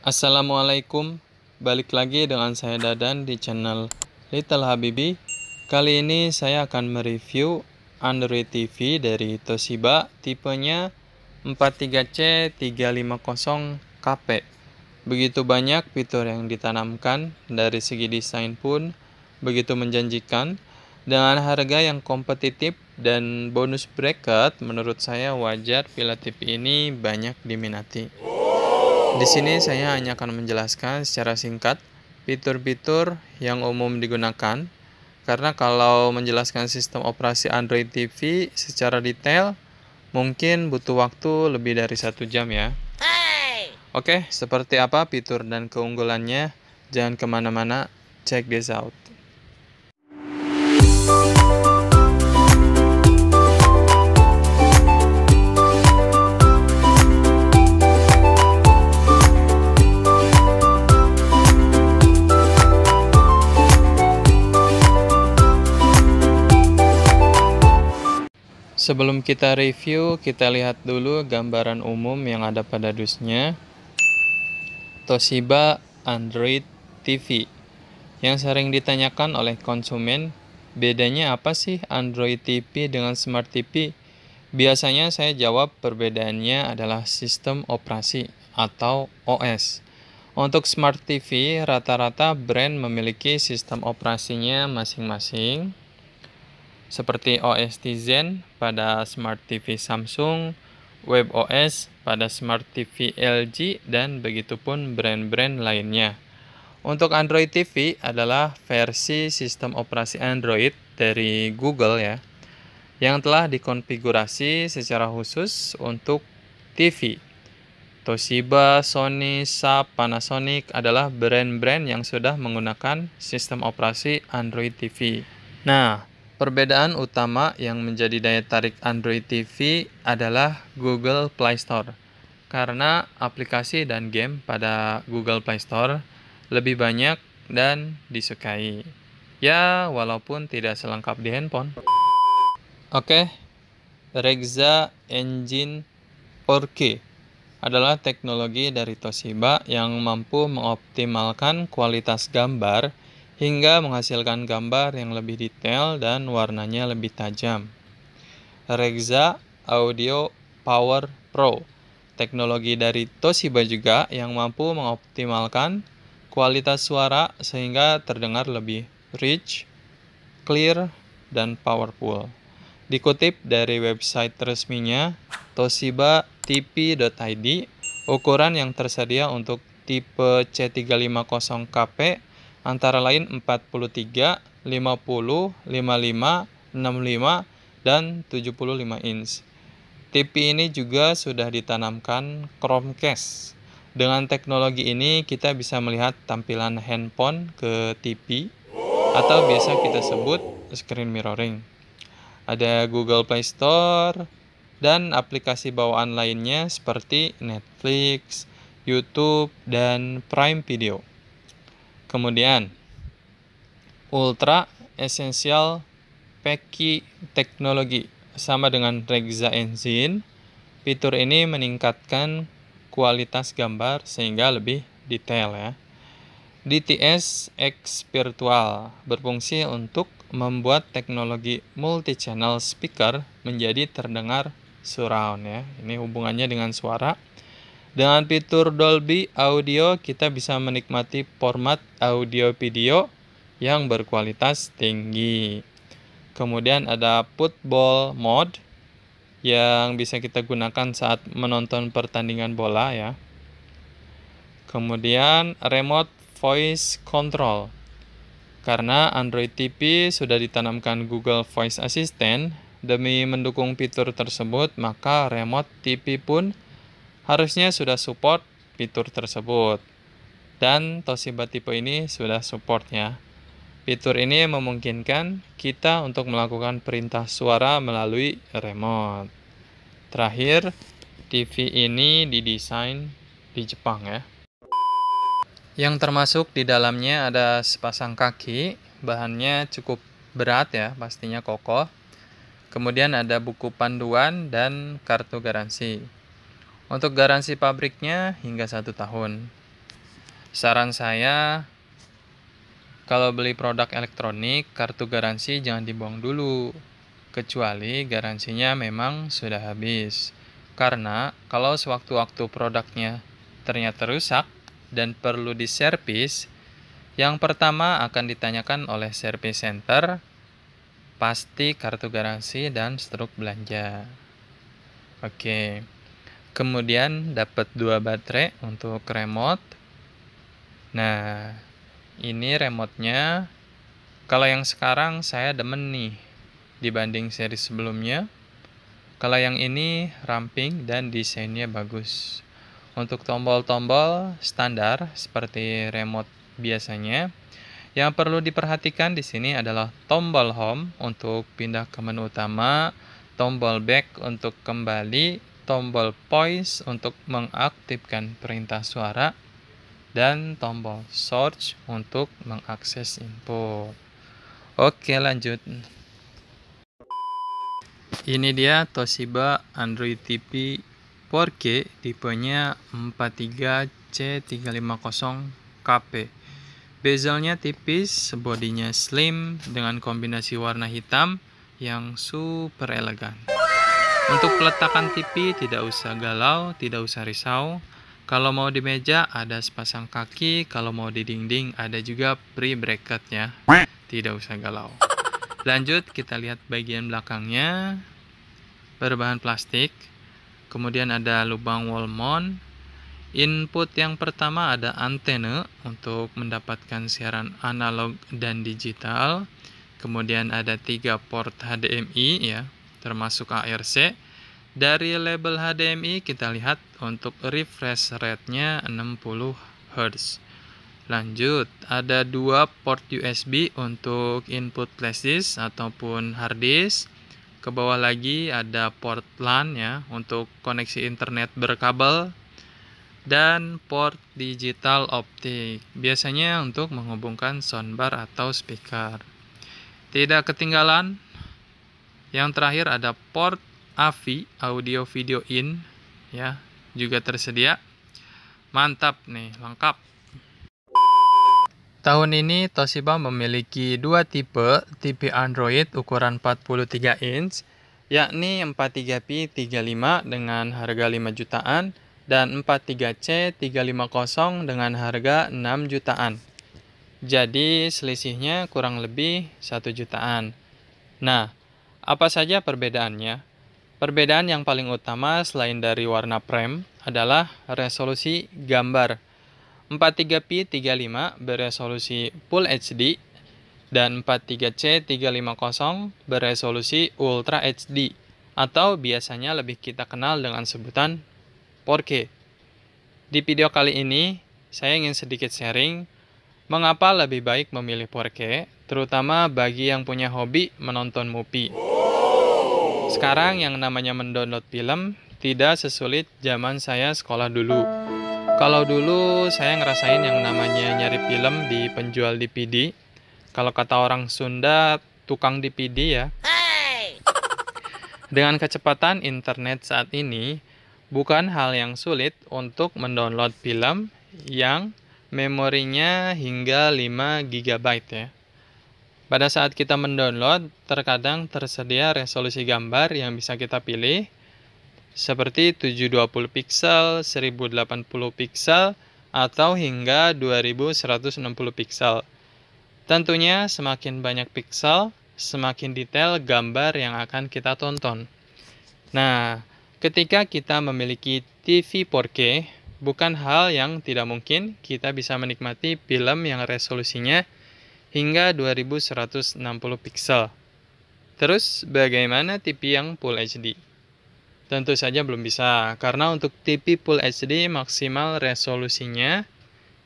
Assalamualaikum, balik lagi dengan saya Dadan di channel Little Habibi. Kali ini saya akan mereview Android TV dari Toshiba, tipenya 43C350KP. Begitu banyak fitur yang ditanamkan, dari segi desain pun begitu menjanjikan. Dengan harga yang kompetitif dan bonus bracket, menurut saya wajar bila TV ini banyak diminati. Di sini saya hanya akan menjelaskan secara singkat fitur-fitur yang umum digunakan, karena kalau menjelaskan sistem operasi Android TV secara detail mungkin butuh waktu lebih dari 1 jam ya. Oke, seperti apa fitur dan keunggulannya? Jangan kemana-mana, check this out. Sebelum kita review, kita lihat dulu gambaran umum yang ada pada dusnya. Toshiba Android TV. Yang sering ditanyakan oleh konsumen, bedanya apa sih Android TV dengan Smart TV? Biasanya saya jawab perbedaannya adalah sistem operasi atau OS. Untuk Smart TV, rata-rata brand memiliki sistem operasinya masing-masing, seperti OS Tizen pada Smart TV Samsung, WebOS pada Smart TV LG, dan begitupun brand-brand lainnya. Untuk Android TV adalah versi sistem operasi Android dari Google ya, yang telah dikonfigurasi secara khusus untuk TV. Toshiba, Sony, Sharp, Panasonic adalah brand-brand yang sudah menggunakan sistem operasi Android TV. Nah, perbedaan utama yang menjadi daya tarik Android TV adalah Google Play Store. Karena aplikasi dan game pada Google Play Store lebih banyak dan disukai. Ya, walaupun tidak selengkap di handphone. Oke, Rexza Engine 4K adalah teknologi dari Toshiba yang mampu mengoptimalkan kualitas gambar hingga menghasilkan gambar yang lebih detail dan warnanya lebih tajam. Rexza Audio Power Pro, teknologi dari Toshiba juga yang mampu mengoptimalkan kualitas suara sehingga terdengar lebih rich, clear, dan powerful. Dikutip dari website resminya toshibatipi.id, ukuran yang tersedia untuk tipe C350KP antara lain 43, 50, 55, 65, dan 75 inch. TV ini juga sudah ditanamkan Chromecast. Dengan teknologi ini kita bisa melihat tampilan handphone ke TV atau biasa kita sebut screen mirroring. Ada Google Play Store dan aplikasi bawaan lainnya seperti Netflix, YouTube, dan Prime Video. Kemudian, Ultra Essential Packy Teknologi sama dengan Rexza Engine. Fitur ini meningkatkan kualitas gambar sehingga lebih detail ya. DTS X Virtual berfungsi untuk membuat teknologi multi-channel speaker menjadi terdengar surround ya. Ini hubungannya dengan suara. Dengan fitur Dolby Audio kita bisa menikmati format audio video yang berkualitas tinggi. Kemudian ada football mode yang bisa kita gunakan saat menonton pertandingan bola ya. Kemudian remote voice control. Karena Android TV sudah ditanamkan Google Voice Assistant, demi mendukung fitur tersebut, maka remote TV pun harusnya sudah support fitur tersebut. Dan Toshiba tipe ini sudah support ya. Fitur ini memungkinkan kita untuk melakukan perintah suara melalui remote. Terakhir, TV ini didesain di Jepang ya. Yang termasuk di dalamnya ada sepasang kaki, bahannya cukup berat ya, pastinya kokoh. Kemudian ada buku panduan dan kartu garansi. Untuk garansi pabriknya hingga 1 tahun. Saran saya, kalau beli produk elektronik, kartu garansi jangan dibuang dulu, kecuali garansinya memang sudah habis. Karena kalau sewaktu-waktu produknya ternyata rusak dan perlu diservis, yang pertama akan ditanyakan oleh service center, pasti kartu garansi dan struk belanja. Oke, kemudian dapat 2 baterai untuk remote. Nah, ini remote-nya. Kalau yang sekarang saya demen nih dibanding seri sebelumnya. Kalau yang ini ramping dan desainnya bagus. Untuk tombol-tombol standar seperti remote biasanya. Yang perlu diperhatikan di sini adalah tombol home untuk pindah ke menu utama, tombol back untuk kembali, tombol pause untuk mengaktifkan perintah suara, dan tombol search untuk mengakses info. Oke, lanjut. Ini dia Toshiba Android TV 4K tipenya 43C350KP. Bezelnya tipis, bodinya slim dengan kombinasi warna hitam yang super elegan. Untuk peletakan TV tidak usah galau, tidak usah risau. Kalau mau di meja ada sepasang kaki, kalau mau di dinding ada juga pre-bracketnya. Tidak usah galau. Lanjut kita lihat bagian belakangnya. Berbahan plastik. Kemudian ada lubang wall mount. Input yang pertama ada antena untuk mendapatkan siaran analog dan digital. Kemudian ada 3 port HDMI ya, termasuk ARC. Dari label HDMI kita lihat untuk refresh rate-nya 60 Hz. Lanjut, ada 2 port USB untuk input flash disk ataupun hard disk. Ke bawah lagi ada port LAN ya untuk koneksi internet berkabel. Dan port digital optik, biasanya untuk menghubungkan soundbar atau speaker. Tidak ketinggalan, yang terakhir ada port AVI, audio video in, ya, juga tersedia. Mantap nih, lengkap. Tahun ini Toshiba memiliki 2 tipe TV Android ukuran 43 inch, yakni 43P 35 dengan harga 5 jutaan dan 43C 350 dengan harga 6 jutaan. Jadi selisihnya kurang lebih 1 jutaan. Nah, apa saja perbedaannya? Perbedaan yang paling utama selain dari warna frame adalah resolusi gambar. 43P 35 beresolusi Full HD dan 43C 350 beresolusi Ultra HD atau biasanya lebih kita kenal dengan sebutan 4K. Di video kali ini, saya ingin sedikit sharing mengapa lebih baik memilih 4K, terutama bagi yang punya hobi menonton movie. Sekarang yang namanya mendownload film tidak sesulit zaman saya sekolah dulu. Kalau dulu saya ngerasain yang namanya nyari film di penjual DVD. Kalau kata orang Sunda, tukang DVD ya. Dengan kecepatan internet saat ini, bukan hal yang sulit untuk mendownload film yang memorinya hingga 5 GB ya. Pada saat kita mendownload, terkadang tersedia resolusi gambar yang bisa kita pilih, seperti 720 pixel, 1080 pixel, atau hingga 2160 pixel. Tentunya semakin banyak pixel, semakin detail gambar yang akan kita tonton. Nah, ketika kita memiliki TV 4K, bukan hal yang tidak mungkin kita bisa menikmati film yang resolusinya hingga 2160 pixel. Terus bagaimana TV yang Full HD? Tentu saja belum bisa, karena untuk TV Full HD maksimal resolusinya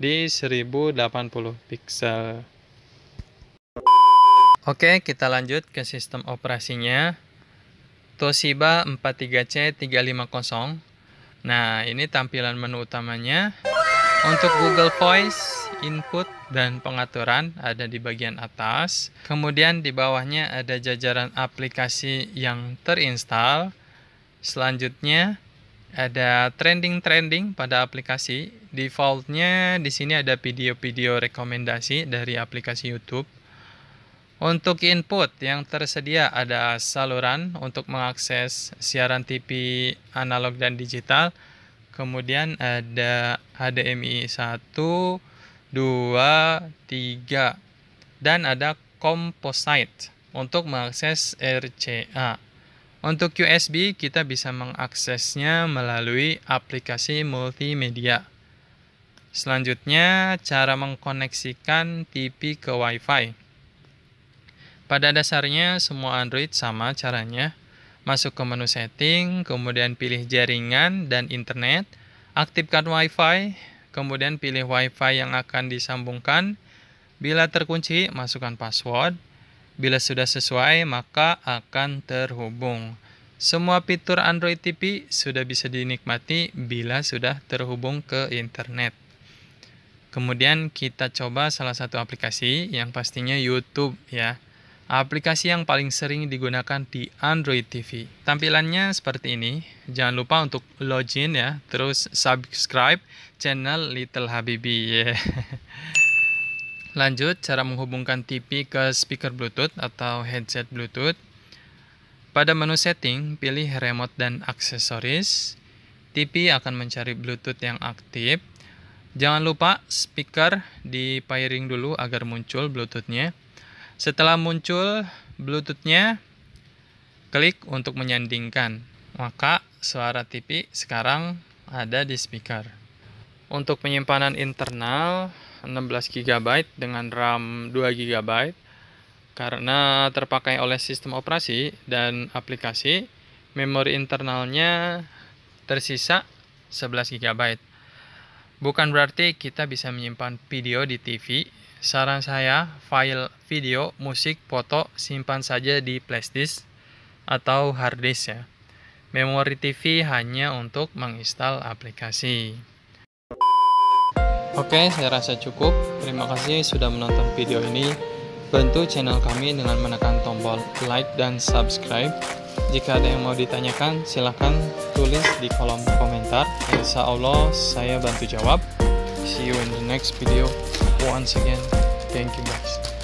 di 1080 pixel. Oke, kita lanjut ke sistem operasinya. Toshiba 43C 350. Nah, ini tampilan menu utamanya. Untuk Google Voice, input dan pengaturan ada di bagian atas. Kemudian di bawahnya ada jajaran aplikasi yang terinstall. Selanjutnya ada trending-trending pada aplikasi. Defaultnya di sini ada video-video rekomendasi dari aplikasi YouTube. Untuk input yang tersedia ada saluran untuk mengakses siaran TV analog dan digital. Kemudian ada HDMI 1, 2, 3. Dan ada composite untuk mengakses RCA. Untuk USB kita bisa mengaksesnya melalui aplikasi multimedia. Selanjutnya cara mengkoneksikan TV ke WiFi. Pada dasarnya semua Android sama caranya. Masuk ke menu setting, kemudian pilih jaringan dan internet, aktifkan WiFi, kemudian pilih WiFi yang akan disambungkan. Bila terkunci, masukkan password. Bila sudah sesuai, maka akan terhubung. Semua fitur Android TV sudah bisa dinikmati bila sudah terhubung ke internet. Kemudian kita coba salah satu aplikasi yang pastinya YouTube ya. Aplikasi yang paling sering digunakan di Android TV. Tampilannya seperti ini. Jangan lupa untuk login ya. Terus subscribe channel Little Habibi. Yeah. Lanjut, cara menghubungkan TV ke speaker Bluetooth atau headset Bluetooth. Pada menu setting, pilih remote dan aksesoris. TV akan mencari Bluetooth yang aktif. Jangan lupa speaker di pairing dulu agar muncul Bluetooth-nya. Setelah muncul Bluetooth-nya, klik untuk menyandingkan. Maka suara TV sekarang ada di speaker. Untuk penyimpanan internal 16 GB dengan RAM 2 GB. Karena terpakai oleh sistem operasi dan aplikasi, memori internalnya tersisa 11 GB. Bukan berarti kita bisa menyimpan video di TV. Saran saya, file video, musik, foto, simpan saja di flashdisk atau harddisk ya. Memori TV hanya untuk menginstal aplikasi. Oke, saya rasa cukup. Terima kasih sudah menonton video ini. Bantu channel kami dengan menekan tombol like dan subscribe. Jika ada yang mau ditanyakan, silahkan tulis di kolom komentar. Insya Allah saya bantu jawab. See you in the next video. Once again, thank you guys.